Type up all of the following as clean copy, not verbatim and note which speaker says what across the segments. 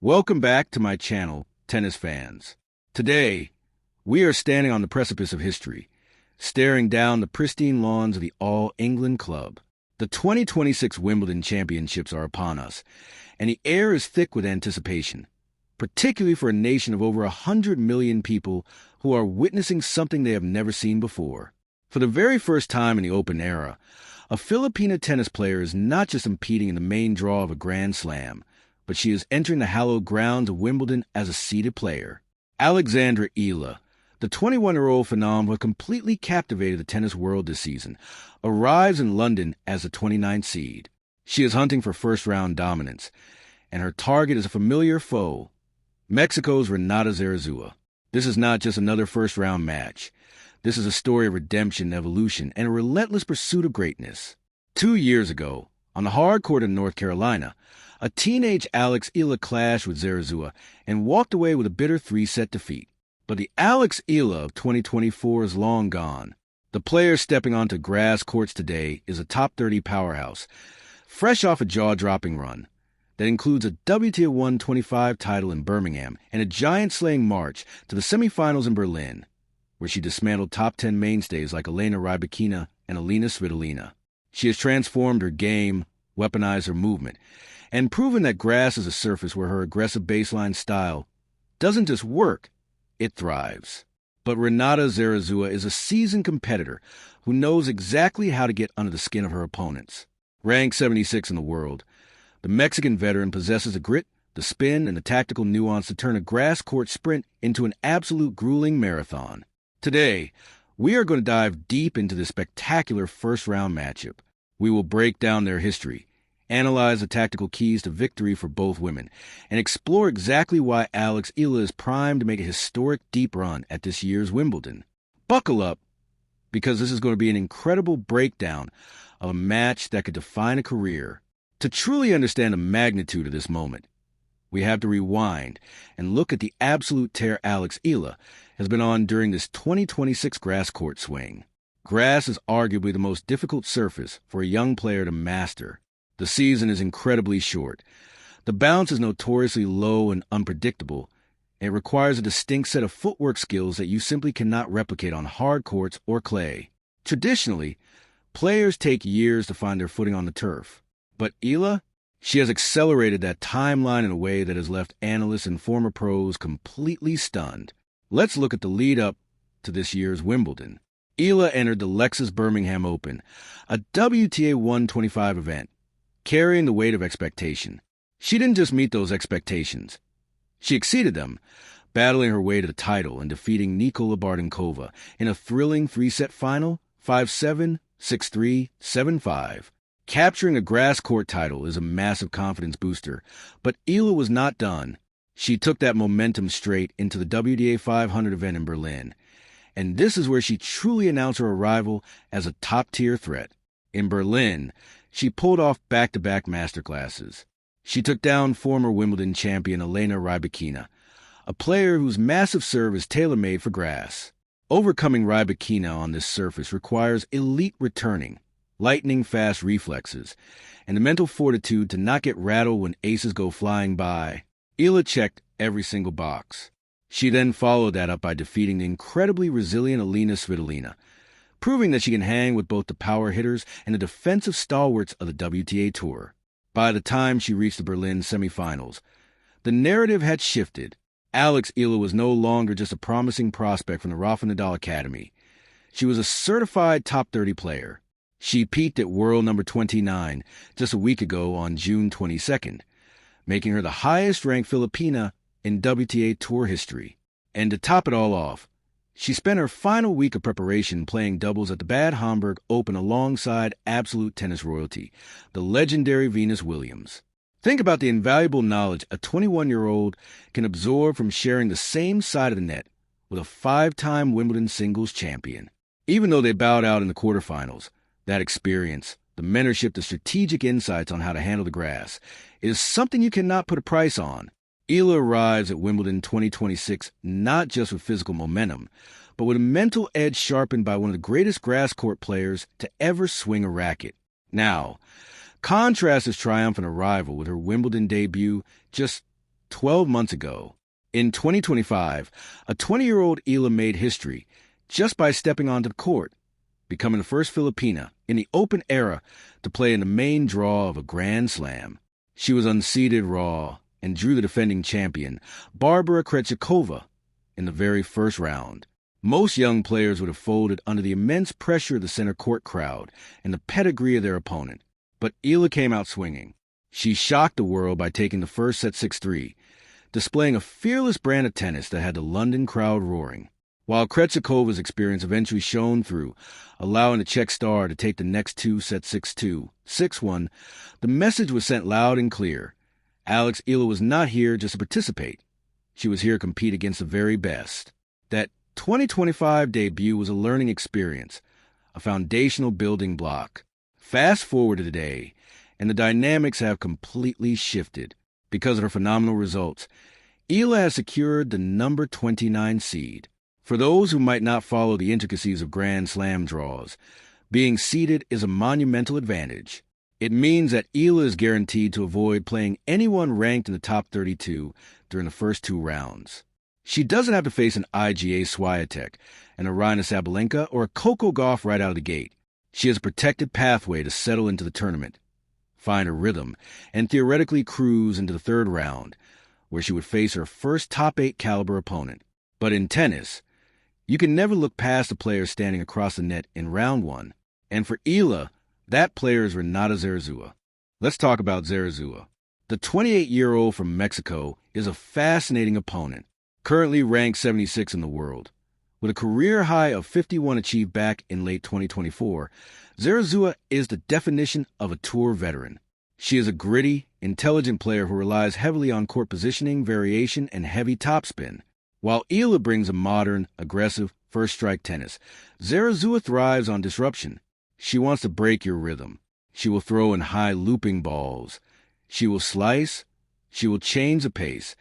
Speaker 1: Welcome back to my channel, tennis fans. Today, we are standing on the precipice of history, staring down the pristine lawns of the All England Club. The 2026 Wimbledon Championships are upon us, and the air is thick with anticipation, particularly for a nation of over 100 million people who are witnessing something they have never seen before. For the very first time in the Open era, a Filipina tennis player is not just competing in the main draw of a Grand Slam, but she is entering the hallowed grounds of Wimbledon as a seeded player. Alex Eala, the 21-year-old phenom who completely captivated the tennis world this season, arrives in London as the 29th seed. She is hunting for first-round dominance, and her target is a familiar foe, Mexico's Renata Zarazúa. This is not just another first-round match. This is a story of redemption, evolution, and a relentless pursuit of greatness. 2 years ago, on the hard court in North Carolina, a teenage Alex Eala clashed with Zarazua and walked away with a bitter 3-set defeat. But the Alex Eala of 2024 is long gone. The player stepping onto grass courts today is a top 30 powerhouse, fresh off a jaw-dropping run that includes a WTA 125 title in Birmingham and a giant-slaying march to the semifinals in Berlin, where she dismantled top 10 mainstays like Elena Rybakina and Alina Svitolina. She has transformed her game, weaponized her movement, and proven that grass is a surface where her aggressive baseline style doesn't just work, it thrives. But Renata Zarazúa is a seasoned competitor who knows exactly how to get under the skin of her opponents. Ranked 76 in the world, the Mexican veteran possesses the grit, the spin, and the tactical nuance to turn a grass court sprint into an absolute grueling marathon. Today, we are going to dive deep into this spectacular first-round matchup. We will break down their history, analyze the tactical keys to victory for both women, and explore exactly why Alex Eala is primed to make a historic deep run at this year's Wimbledon. Buckle up, because this is going to be an incredible breakdown of a match that could define a career. To truly understand the magnitude of this moment, we have to rewind and look at the absolute tear Alex Eala has been on during this 2026 grass court swing. Grass is arguably the most difficult surface for a young player to master. The season is incredibly short. The bounce is notoriously low and unpredictable. It requires a distinct set of footwork skills that you simply cannot replicate on hard courts or clay. Traditionally, players take years to find their footing on the turf. But Eala, she has accelerated that timeline in a way that has left analysts and former pros completely stunned. Let's look at the lead-up to this year's Wimbledon. Eala entered the Lexus Birmingham Open, a WTA 125 event, carrying the weight of expectation. She didn't just meet those expectations. She exceeded them, battling her way to the title and defeating Nikola Bardenkova in a thrilling 3-set final, 5-7, 6-3, 7-5. Capturing a grass court title is a massive confidence booster, but Eala was not done. She took that momentum straight into the WTA 500 event in Berlin, and this is where she truly announced her arrival as a top-tier threat. In Berlin, she pulled off back-to-back masterclasses. She took down former Wimbledon champion Elena Rybakina, a player whose massive serve is tailor-made for grass. Overcoming Rybakina on this surface requires elite returning, lightning-fast reflexes, and the mental fortitude to not get rattled when aces go flying by. Eala checked every single box. She then followed that up by defeating the incredibly resilient Alina Svitolina, proving that she can hang with both the power hitters and the defensive stalwarts of the WTA Tour. By the time she reached the Berlin semifinals, the narrative had shifted. Alex Eala was no longer just a promising prospect from the Rafa Nadal Academy. She was a certified top 30 player. She peaked at world number 29 just a week ago on June 22nd, making her the highest-ranked Filipina in WTA Tour history. And to top it all off, she spent her final week of preparation playing doubles at the Bad Homburg Open alongside absolute tennis royalty, the legendary Venus Williams. Think about the invaluable knowledge a 21-year-old can absorb from sharing the same side of the net with a 5-time Wimbledon singles champion. Even though they bowed out in the quarterfinals, that experience, the mentorship, the strategic insights on how to handle the grass, is something you cannot put a price on. Eala arrives at Wimbledon 2026 not just with physical momentum, but with a mental edge sharpened by one of the greatest grass court players to ever swing a racket. Now, contrast this triumphant arrival with her Wimbledon debut just 12 months ago. In 2025, a 20-year-old Eala made history just by stepping onto the court, becoming the first Filipina in the open era to play in the main draw of a Grand Slam. She was unseeded raw and drew the defending champion, Barbara Krejcikova, in the very first round. Most young players would have folded under the immense pressure of the center court crowd and the pedigree of their opponent. But Eala came out swinging. She shocked the world by taking the first set 6-3, displaying a fearless brand of tennis that had the London crowd roaring. While Krejcikova's experience eventually shone through, allowing the Czech star to take the next two sets 6-2, 6-1, the message was sent loud and clear. Alex Eala was not here just to participate. She was here to compete against the very best. That 2025 debut was a learning experience, a foundational building block. Fast forward to today, and the dynamics have completely shifted. Because of her phenomenal results, Eala has secured the number 29 seed. For those who might not follow the intricacies of Grand Slam draws, being seeded is a monumental advantage. It means that Eala is guaranteed to avoid playing anyone ranked in the top 32 during the first two rounds. She doesn't have to face an IGA Swiatek, an Aryna Sabalenka, or a Coco Gauff right out of the gate. She has a protected pathway to settle into the tournament, find a rhythm, and theoretically cruise into the third round, where she would face her first top-8 caliber opponent. But in tennis, you can never look past the player standing across the net in round one. And for Eala, that player is Renata Zarazúa. Let's talk about Zarazúa. The 28-year-old from Mexico is a fascinating opponent, currently ranked 76 in the world. With a career high of 51 achieved back in late 2024, Zarazúa is the definition of a tour veteran. She is a gritty, intelligent player who relies heavily on court positioning, variation, and heavy topspin. While Eala brings a modern, aggressive, first-strike tennis, Zarazúa thrives on disruption. She wants to break your rhythm. She will throw in high looping balls. She will slice. She will change the pace.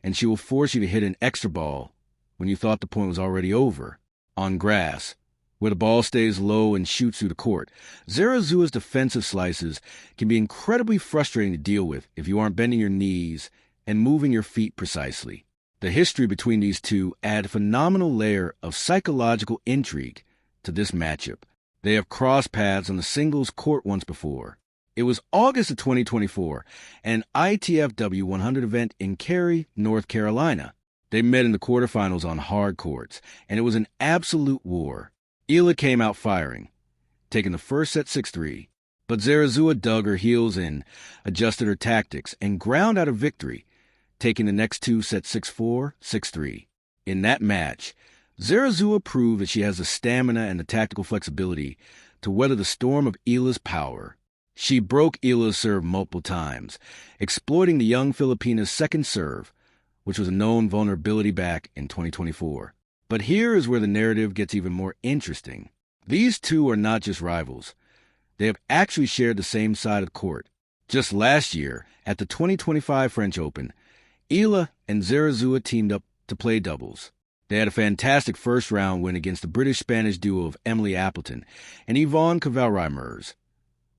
Speaker 1: And she will force you to hit an extra ball when you thought the point was already over. On grass, where the ball stays low and shoots through the court, Zarazúa's defensive slices can be incredibly frustrating to deal with if you aren't bending your knees and moving your feet precisely. The history between these two add a phenomenal layer of psychological intrigue to this matchup. They have crossed paths on the singles court once before. It was August of 2024, an ITFW 100 event in Cary, North Carolina. They met in the quarterfinals on hard courts, and it was an absolute war. Eala came out firing, taking the first set 6-3, but Zarazúa dug her heels in, adjusted her tactics, and ground out a victory, taking the next two sets 6-4, 6-3. In that match, Zarazúa proved that she has the stamina and the tactical flexibility to weather the storm of Eala's power. She broke Eala's serve multiple times, exploiting the young Filipina's second serve, which was a known vulnerability back in 2024. But here is where the narrative gets even more interesting. These two are not just rivals. They have actually shared the same side of the court. Just last year, at the 2025 French Open, Eala and Zarazúa teamed up to play doubles. They had a fantastic first-round win against the British-Spanish duo of Emily Appleton and Yvonne Kavalry-Mers,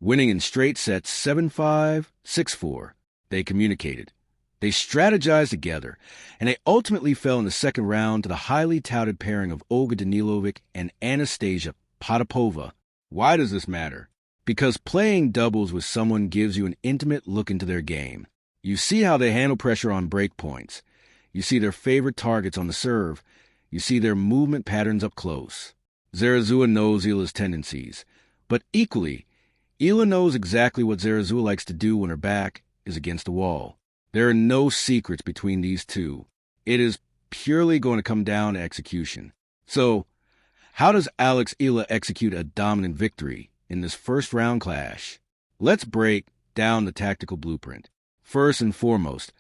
Speaker 1: winning in straight sets 7-5, 6-4. They communicated. They strategized together, and they ultimately fell in the second round to the highly touted pairing of Olga Danilovic and Anastasia Potapova. Why does this matter? Because playing doubles with someone gives you an intimate look into their game. You see how they handle pressure on break points. You see their favorite targets on the serve. You see their movement patterns up close. Zarazúa knows Eala's tendencies, but equally, Eala knows exactly what Zarazúa likes to do when her back is against the wall. There are no secrets between these two. It is purely going to come down to execution. So, how does Alex Eala execute a dominant victory in this first-round clash? Let's break down the tactical blueprint. First and foremost,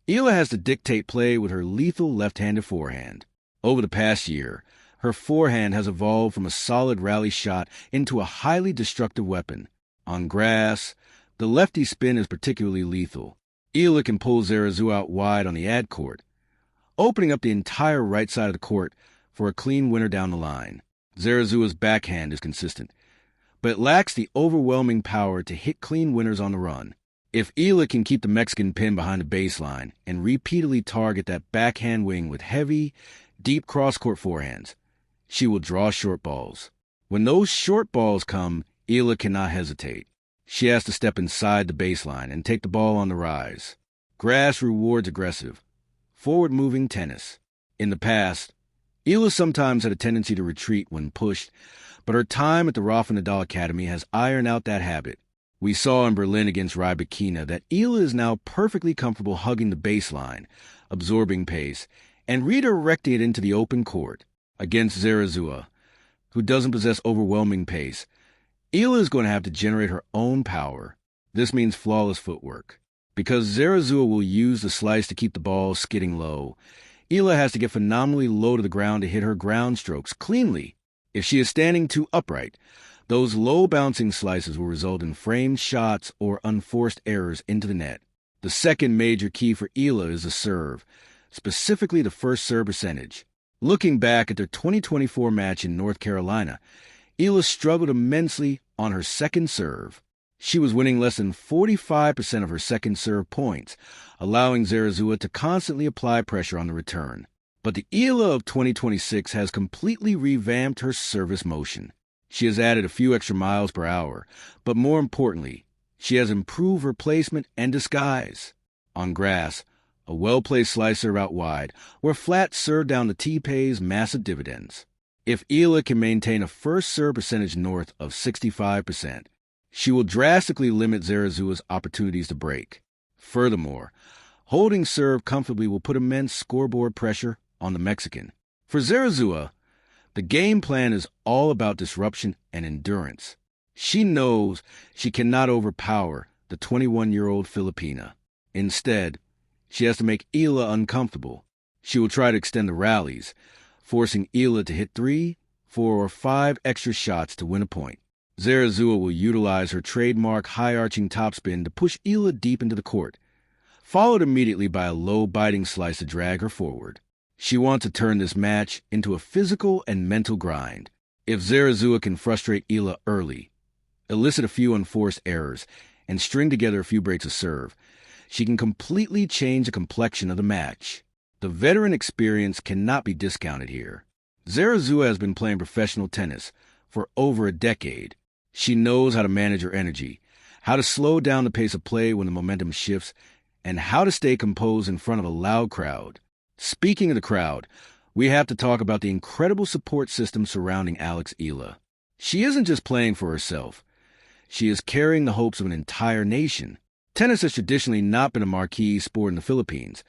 Speaker 1: Eala has to dictate play with her lethal left-handed forehand. Over the past year, her forehand has evolved from a solid rally shot into a highly destructive weapon. On grass, the lefty spin is particularly lethal. Eala can pull Zarazúa out wide on the ad court, opening up the entire right side of the court for a clean winner down the line. Zarazúa's backhand is consistent, but it lacks the overwhelming power to hit clean winners on the run. If Eala can keep the Mexican pinned behind the baseline and repeatedly target that backhand wing with heavy, deep cross-court forehands, she will draw short balls. When those short balls come, Eala cannot hesitate. She has to step inside the baseline and take the ball on the rise. Grass rewards aggressive, forward-moving tennis. In the past, Eala sometimes had a tendency to retreat when pushed, but her time at the Rafa Nadal Academy has ironed out that habit. We saw in Berlin against Rybakina that Eala is now perfectly comfortable hugging the baseline, absorbing pace, and redirecting it into the open court. Against Zarazua, who doesn't possess overwhelming pace, Eala is going to have to generate her own power. This means flawless footwork. Because Zarazua will use the slice to keep the ball skidding low, Eala has to get phenomenally low to the ground to hit her ground strokes cleanly. If she is standing too upright, those low-bouncing slices will result in framed shots or unforced errors into the net. The second major key for Eala is the serve, specifically the first serve percentage. Looking back at their 2024 match in North Carolina, Eala struggled immensely on her second serve. She was winning less than 45% of her second serve points, allowing Zarazua to constantly apply pressure on the return. But the Eala of 2026 has completely revamped her service motion. She has added a few extra miles per hour, but more importantly, she has improved her placement and disguise. On grass, a well-placed slice serve out wide, where flat serve down the tee pays massive dividends. If Eala can maintain a first serve percentage north of 65%, she will drastically limit Zarazua's opportunities to break. Furthermore, holding serve comfortably will put immense scoreboard pressure on the Mexican. For Zarazua, the game plan is all about disruption and endurance. She knows she cannot overpower the 21-year-old Filipina. Instead, she has to make Eala uncomfortable. She will try to extend the rallies, forcing Eala to hit 3, 4, or 5 extra shots to win a point. Zarazua will utilize her trademark high-arching topspin to push Eala deep into the court, followed immediately by a low biting slice to drag her forward. She wants to turn this match into a physical and mental grind. If Zarazua can frustrate Eala early, elicit a few unforced errors, and string together a few breaks of serve, she can completely change the complexion of the match. The veteran experience cannot be discounted here. Zarazua has been playing professional tennis for over a decade. She knows how to manage her energy, how to slow down the pace of play when the momentum shifts, and how to stay composed in front of a loud crowd. Speaking of the crowd, we have to talk about the incredible support system surrounding Alex Eala. She isn't just playing for herself. She is carrying the hopes of an entire nation. Tennis has traditionally not been a marquee sport in the Philippines,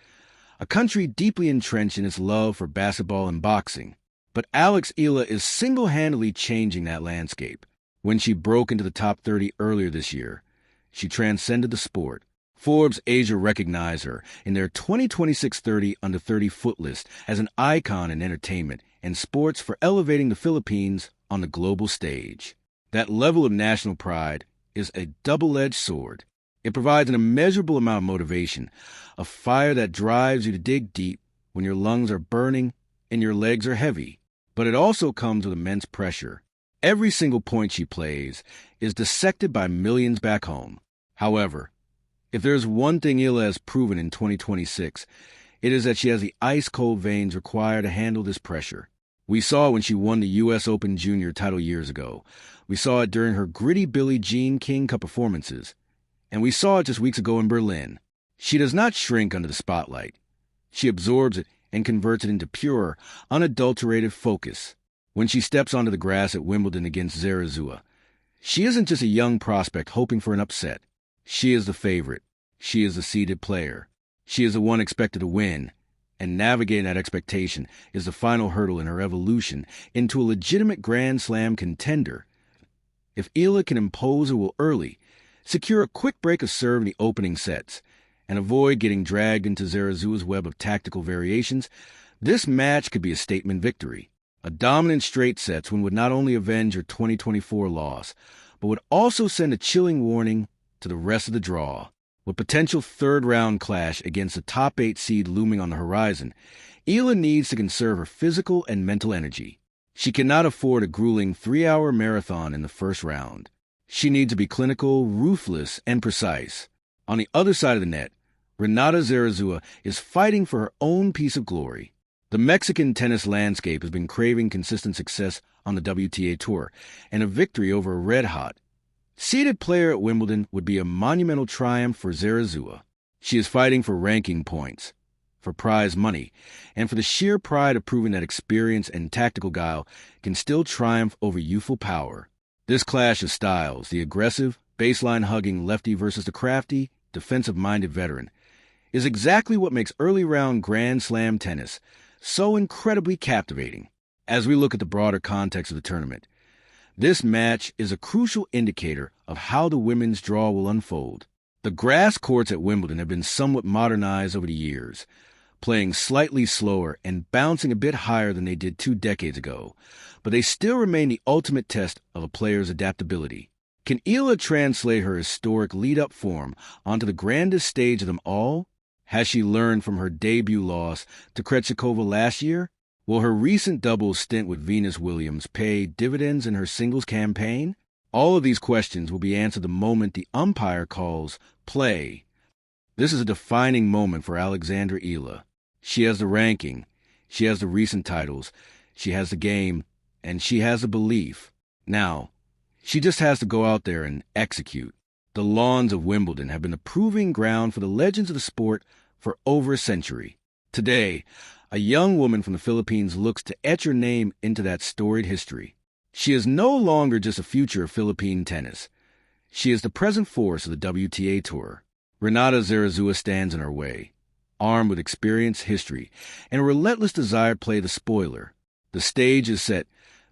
Speaker 1: a country deeply entrenched in its love for basketball and boxing. But Alex Eala is single-handedly changing that landscape. When she broke into the top 30 earlier this year, she transcended the sport. Forbes Asia recognized her in their 2026 30 under 30 foot list as an icon in entertainment and sports for elevating the Philippines on the global stage. That level of national pride is a double-edged sword. It provides an immeasurable amount of motivation, a fire that drives you to dig deep when your lungs are burning and your legs are heavy. But it also comes with immense pressure. Every single point she plays is dissected by millions back home. However, if there's one thing Eala has proven in 2026, it is that she has the ice-cold veins required to handle this pressure. We saw it when she won the U.S. Open Junior title years ago. We saw it during her gritty Billie Jean King Cup performances. And we saw it just weeks ago in Berlin. She does not shrink under the spotlight. She absorbs it and converts it into pure, unadulterated focus. When she steps onto the grass at Wimbledon against Zarazua, she isn't just a young prospect hoping for an upset. She is the favorite. She is the seeded player. She is the one expected to win, and navigating that expectation is the final hurdle in her evolution into a legitimate Grand Slam contender. If Eala can impose her will early, secure a quick break of serve in the opening sets, and avoid getting dragged into Zarazua's web of tactical variations, this match could be a statement victory. A dominant straight sets win would not only avenge her 2024 loss, but would also send a chilling warning to the rest of the draw. With potential third-round clash against the top 8 seed looming on the horizon, Eala needs to conserve her physical and mental energy. She cannot afford a grueling 3-hour marathon in the first round. She needs to be clinical, ruthless, and precise. On the other side of the net, Renata Zarazúa is fighting for her own piece of glory. The Mexican tennis landscape has been craving consistent success on the WTA Tour, and a victory over a red-hot, seeded player at Wimbledon would be a monumental triumph for Zarazúa. She is fighting for ranking points, for prize money, and for the sheer pride of proving that experience and tactical guile can still triumph over youthful power. This clash of styles, the aggressive, baseline-hugging lefty versus the crafty, defensive-minded veteran, is exactly what makes early-round Grand Slam tennis so incredibly captivating. As we look at the broader context of the tournament, this match is a crucial indicator of how the women's draw will unfold. The grass courts at Wimbledon have been somewhat modernized over the years, playing slightly slower and bouncing a bit higher than they did 2 decades ago, but they still remain the ultimate test of a player's adaptability. Can Eala translate her historic lead-up form onto the grandest stage of them all? Has she learned from her debut loss to Krejcikova last year? Will her recent doubles stint with Venus Williams pay dividends in her singles campaign? All of these questions will be answered the moment the umpire calls play. This is a defining moment for Alexandra Eala. She has the ranking, she has the recent titles, she has the game, and she has the belief. Now, she just has to go out there and execute. The lawns of Wimbledon have been the proving ground for the legends of the sport for over a century. Today, a young woman from the Philippines looks to etch her name into that storied history. She is no longer just a future of Philippine tennis. She is the present force of the WTA Tour. Renata Zarazúa stands in her way, armed with experience, history, and a relentless desire to play the spoiler. The stage is set,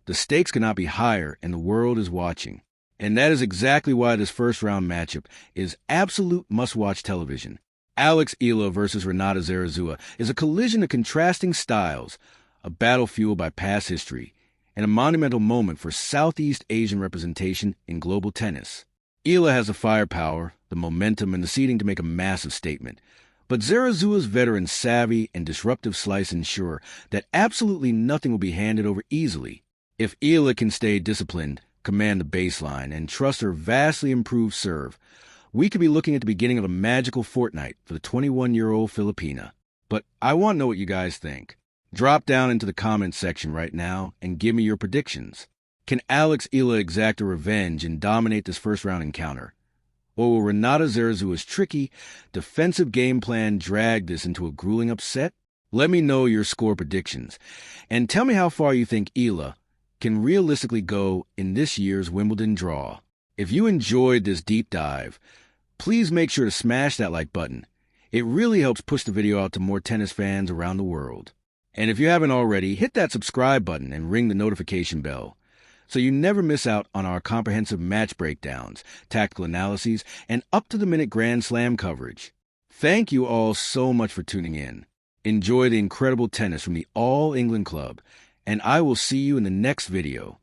Speaker 1: the stakes cannot be higher, and the world is watching. And that is exactly why this first-round matchup is absolute must-watch television. Alex Eala versus Renata Zarazúa is a collision of contrasting styles, a battle fueled by past history, and a monumental moment for Southeast Asian representation in global tennis. Eala has the firepower, the momentum, and the seeding to make a massive statement, but Zarazúa's veteran savvy and disruptive slice ensure that absolutely nothing will be handed over easily. If Eala can stay disciplined, command the baseline, and trust her vastly improved serve, we could be looking at the beginning of a magical fortnight for the 21-year-old Filipina. But I want to know what you guys think. Drop down into the comments section right now and give me your predictions. Can Alex Eala exact a revenge and dominate this first-round encounter? Or will Renata Zarazúa's tricky, defensive game plan drag this into a grueling upset? Let me know your score predictions, and tell me how far you think Eala can realistically go in this year's Wimbledon draw. If you enjoyed this deep dive, please make sure to smash that like button. It really helps push the video out to more tennis fans around the world. And if you haven't already, hit that subscribe button and ring the notification bell so you never miss out on our comprehensive match breakdowns, tactical analyses, and up-to-the-minute Grand Slam coverage. Thank you all so much for tuning in. Enjoy the incredible tennis from the All England Club, and I will see you in the next video.